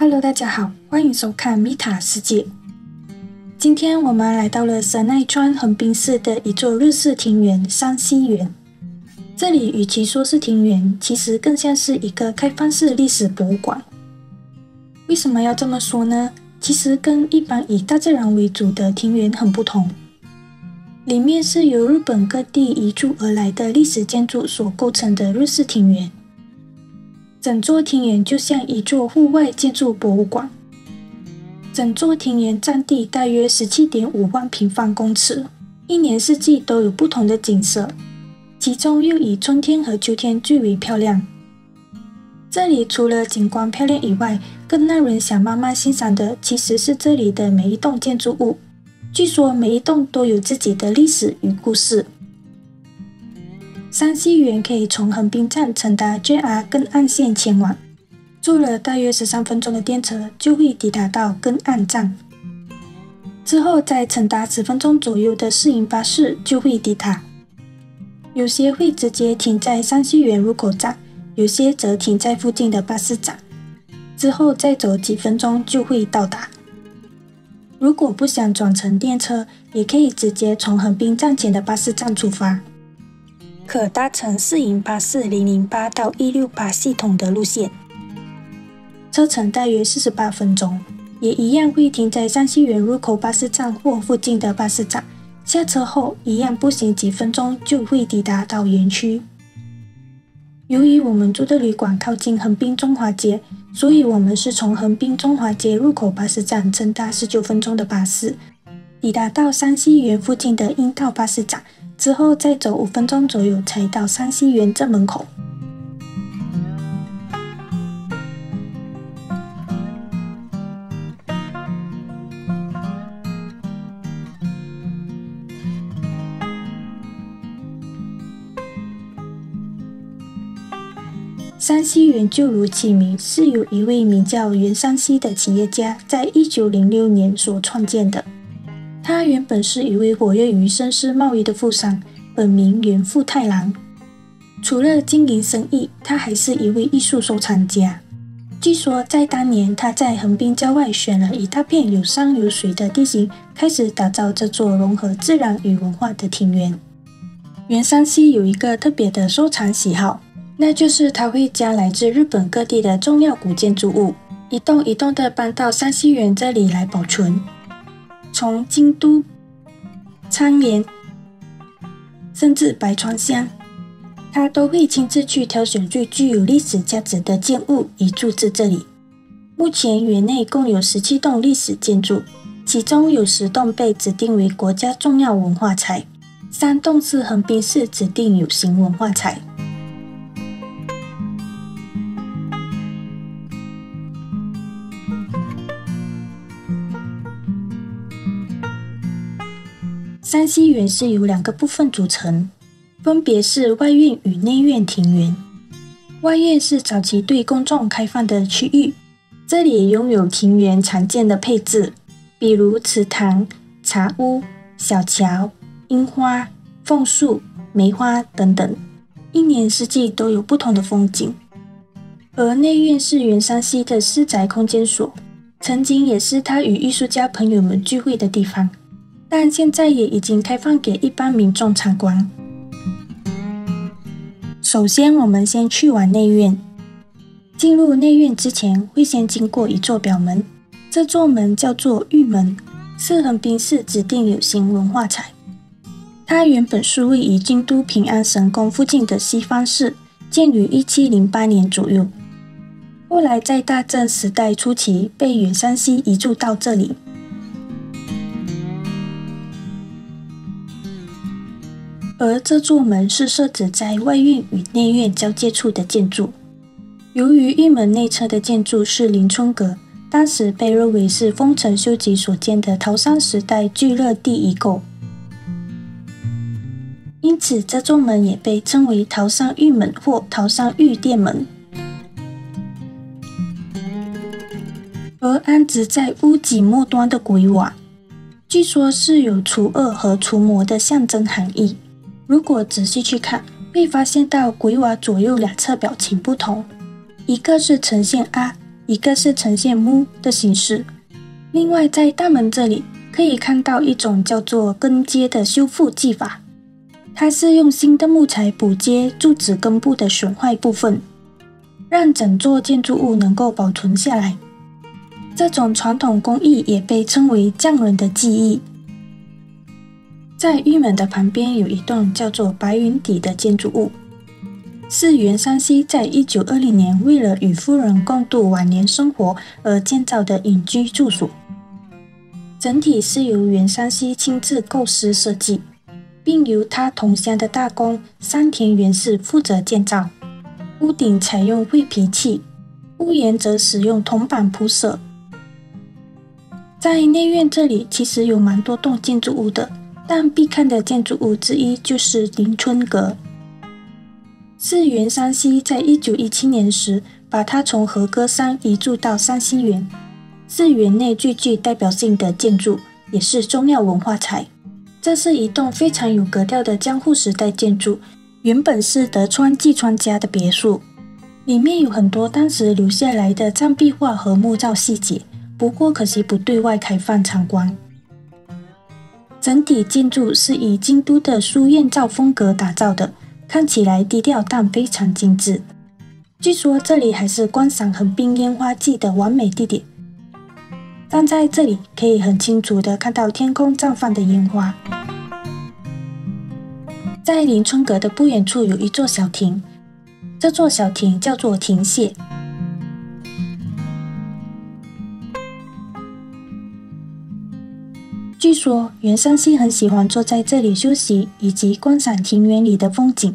Hello， 大家好，欢迎收看米塔世界。今天我们来到了神奈川横滨市的一座日式庭园山西园。这里与其说是庭园，其实更像是一个开放式历史博物馆。为什么要这么说呢？其实跟一般以大自然为主的庭园很不同。里面是由日本各地移驻而来的历史建筑所构成的日式庭园。整座庭园就像一座户外建筑博物馆。整座庭园占地大约 17.5 万平方公尺，一年四季都有不同的景色，其中又以春天和秋天最为漂亮。这里除了景观漂亮以外，更让人想慢慢欣赏的其实是这里的每一栋建筑物。据说每一栋都有自己的历史与故事。山西园可以从横滨站乘搭 JR 根岸线前往，坐了大约13分钟的电车就会抵达到根岸站，之后再乘搭10分钟左右的市营巴士就会抵达。有些会直接停在山西园入口站，有些则停在附近的巴士站，之后再走几分钟就会到达。如果不想转乘电车，也可以直接从横滨站前的巴士站出发，可搭乘市营巴士008到168系统的路线，车程大约48分钟，也一样会停在山西园入口巴士站或附近的巴士站，下车后一样步行几分钟就会抵达到园区。由于我们住的旅馆靠近横滨中华街，所以我们是从横滨中华街入口巴士站乘搭19分钟的巴士，抵达到山西园附近的樱道巴士站，之后再走5分钟左右才到山西园正门口。山西园就如其名，是由一位名叫原山西的企业家在1906年所创建的。他原本是一位活跃于绅士贸易的富商，本名原富太郎。除了经营生意，他还是一位艺术收藏家。据说在当年，他在横滨郊外选了一大片有山有水的地形，开始打造这座融合自然与文化的庭园。原山西有一个特别的收藏喜好，那就是他会将来自日本各地的重要古建筑物一栋一栋的搬到山西园这里来保存。从京都、苍岩，甚至白川乡，他都会亲自去挑选最具有历史价值的建物移驻至这里。目前园内共有17栋历史建筑，其中有10栋被指定为国家重要文化财，3栋是横滨市指定有形文化财。山西园是由2个部分组成，分别是外院与内院庭园。外院是早期对公众开放的区域，这里拥有庭园常见的配置，比如池塘、茶屋、小桥、樱花、枫树、梅花等等，一年四季都有不同的风景。而内院是原山西的私宅空间所，曾经也是他与艺术家朋友们聚会的地方，但现在也已经开放给一般民众参观。首先，我们先去往内院。进入内院之前，会先经过一座表门，这座门叫做玉门，是横滨市指定有形文化财。它原本是位于京都平安神宫附近的西方寺，建于1708年左右。后来在大正时代初期被原山西移驻到这里。而这座门是设置在外院与内院交界处的建筑。由于玉门内侧的建筑是临春阁，当时被认为是丰臣秀吉所建的桃山时代聚乐第一构，因此这座门也被称为桃山玉门或桃山玉殿门。而安置在屋脊末端的鬼瓦，据说是有除恶和除魔的象征含义。如果仔细去看，会发现到鬼瓦左右两侧表情不同，一个是呈现啊，一个是呈现木的形式。另外在大门这里可以看到一种叫做根接的修复技法，它是用新的木材补接柱子根部的损坏部分，让整座建筑物能够保存下来。这种传统工艺也被称为匠人的技艺。在玉门的旁边有一栋叫做白云底的建筑物，是袁山西在1920年为了与夫人共度晚年生活而建造的隐居住所。整体是由袁山西亲自构思设计，并由他同乡的大工山田元士负责建造。屋顶采用灰皮砌，屋檐则使用铜板铺设。在内院这里其实有蛮多栋建筑物的，但必看的建筑物之一就是林春阁，是袁山西在1917年时把它从和歌山移驻到山西园，是园内最具代表性的建筑，也是重要文化财。这是一栋非常有格调的江户时代建筑，原本是德川纪川家的别墅，里面有很多当时留下来的藏壁画和木造细节，不过可惜不对外开放参观。整体建筑是以京都的书院造风格打造的，看起来低调但非常精致。据说这里还是观赏横滨烟花季的完美地点，站在这里可以很清楚地看到天空绽放的烟花。在林春阁的不远处有一座小亭，这座小亭叫做亭榭。据说袁山西很喜欢坐在这里休息以及观赏庭园里的风景。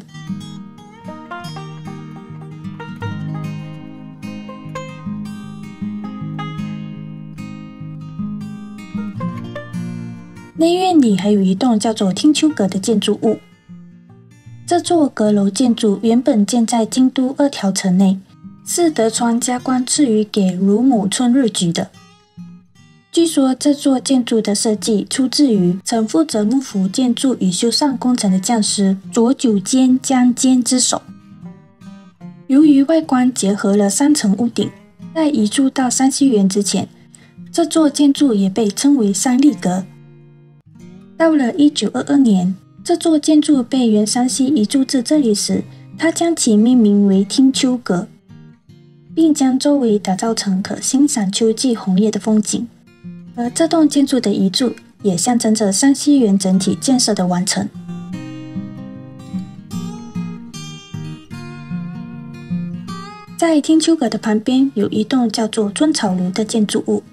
内院里还有一栋叫做听秋阁的建筑物。这座阁楼建筑原本建在京都二条城内，是德川家光赐予给乳母春日局的。据说这座建筑的设计出自于曾负责幕府建筑与修缮工程的匠师佐久间将坚之手。由于外观结合了3层屋顶，在移驻到山西园之前，这座建筑也被称为三立阁。到了1922年，这座建筑被袁山西移驻至这里时，他将其命名为听秋阁，并将周围打造成可欣赏秋季红叶的风景。而这栋建筑的移驻也象征着山西园整体建设的完成。在听秋阁的旁边有一栋叫做尊草庐的建筑物，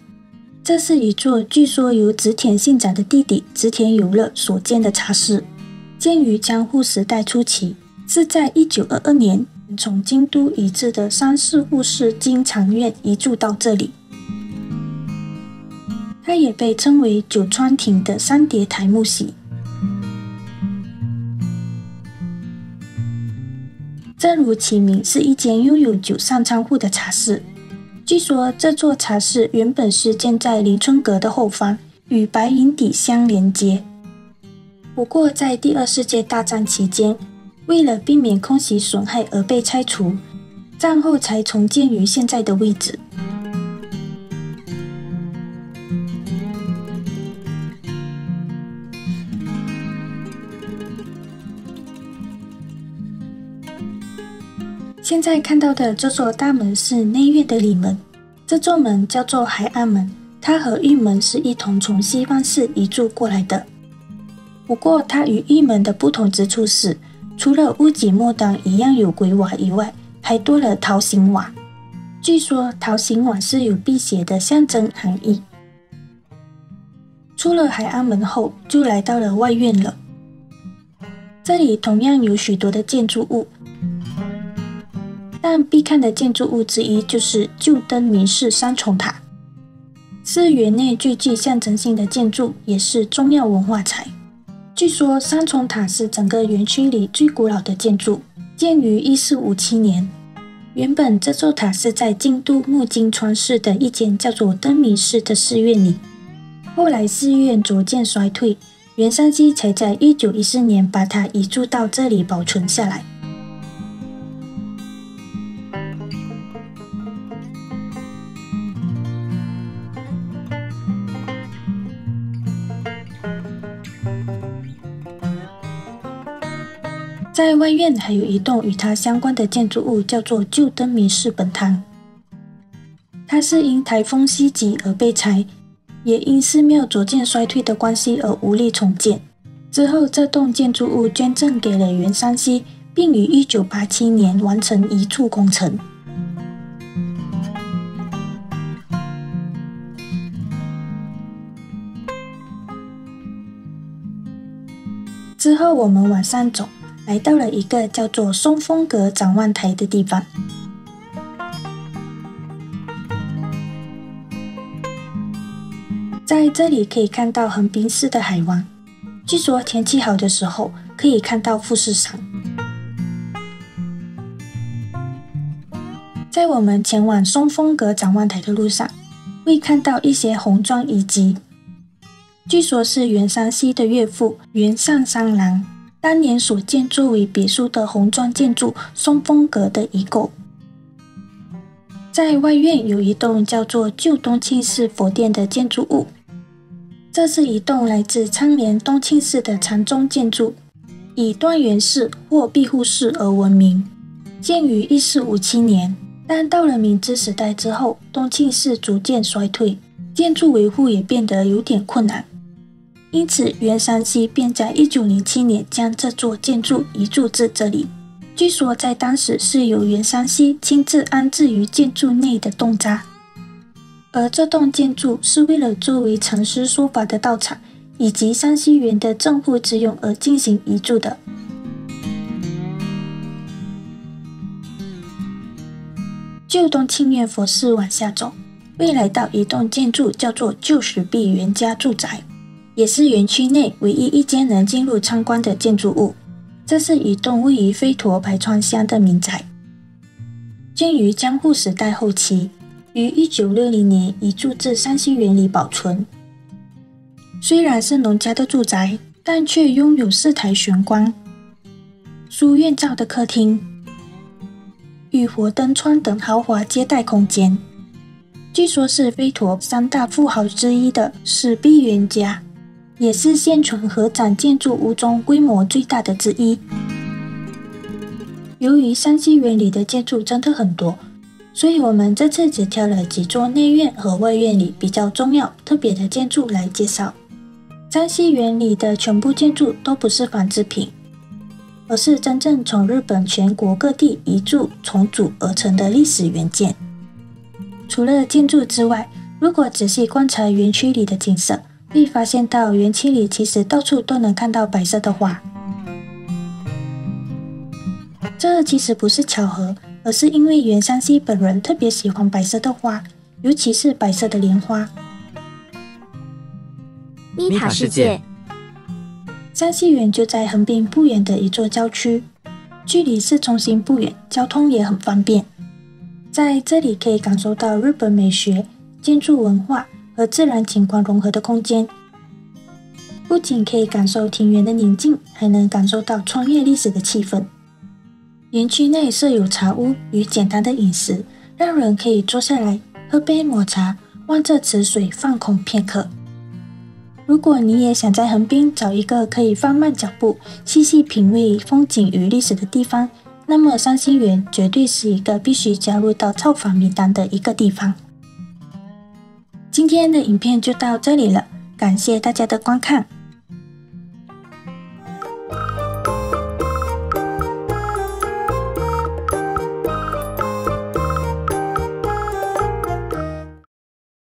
这是一座据说由织田信长的弟弟织田有乐所建的茶室，建于江户时代初期，是在1922年从京都移至的三世户氏经常院移驻到这里。它也被称为九川町的三叠台木席。正如其名，是一间拥有9扇窗户的茶室。据说这座茶室原本是建在林春阁的后方，与白云底相连接。不过在第2世界大战期间，为了避免空袭损害而被拆除，战后才重建于现在的位置。现在看到的这座大门是内院的里门，这座门叫做海岸门，它和玉门是一同从西方市移驻过来的。不过它与玉门的不同之处是，除了屋脊末端一样有鬼瓦以外，还多了桃形瓦。据说桃形瓦是有辟邪的象征含义。出了海岸门后，就来到了外院了。这里同样有许多的建筑物，但必看的建筑物之一就是旧登明式三重塔，是园内最具象征性的建筑，也是重要文化财。据说三重塔是整个园区里最古老的建筑，建于1457年。原本这座塔是在京都木津川市的一间叫做登明寺的寺院里，后来寺院逐渐衰退，袁山西才在1914年把它移驻到这里保存下来。在外院还有一栋与它相关的建筑物，叫做旧灯谜寺本堂。它是因台风袭击而被拆，也因寺庙逐渐衰退的关系而无力重建。之后，这栋建筑物捐赠给了原山溪，并于1987年完成移筑工程。之后，我们往上走，来到了一个叫做松风阁展望台的地方。在这里可以看到横滨市的海湾，据说天气好的时候可以看到富士山。在我们前往松风阁展望台的路上，会看到一些红砖遗迹，据说是原山溪的岳父原上三郎当年所建作为别墅的红砖建筑松风阁的遗构。在外院有一栋叫做旧东庆寺佛殿的建筑物，这是一栋来自昌连东庆寺的禅宗建筑，以端元寺或庇护寺而闻名，建于1457年。但到了明治时代之后，东庆寺逐渐衰退，建筑维护也变得有点困难，因此原山溪便在1907年将这座建筑移筑至这里。据说在当时是由原山溪亲自安置于建筑内的洞匝，而这栋建筑是为了作为禅师说法的道场以及山溪园的正户之用而进行移筑的。旧东庆院佛寺往下走，会来到一栋建筑叫做旧石壁原家住宅，也是园区内唯一一间能进入参观的建筑物。这是一栋位于飞陀白川乡的民宅，建于江户时代后期，于1960年移筑至山溪园里保存。虽然是农家的住宅，但却拥有4台玄关、书院造的客厅、与火灯窗等豪华接待空间。据说是飞陀3大富豪之一的史壁原家，也是现存合掌建筑物中规模最大的之一。由于山溪园里的建筑真的很多，所以我们这次只挑了几座内院和外院里比较重要、特别的建筑来介绍。山溪园里的全部建筑都不是仿制品，而是真正从日本全国各地移筑重组而成的历史原件。除了建筑之外，如果仔细观察园区里的景色，会发现到园区里其实到处都能看到白色的花。这其实不是巧合，而是因为原山溪本人特别喜欢白色的花，尤其是白色的莲花。咪塔世界，山溪园就在横滨不远的一座郊区，距离市中心不远，交通也很方便。在这里可以感受到日本美学、建筑文化和自然景观融合的空间，不仅可以感受庭园的宁静，还能感受到穿越历史的气氛。园区内设有茶屋与简单的饮食，让人可以坐下来喝杯抹茶，望着池水放空片刻。如果你也想在横滨找一个可以放慢脚步、细细品味风景与历史的地方，那么山溪园绝对是一个必须加入到造访名单的一个地方。今天的影片就到这里了，感谢大家的观看。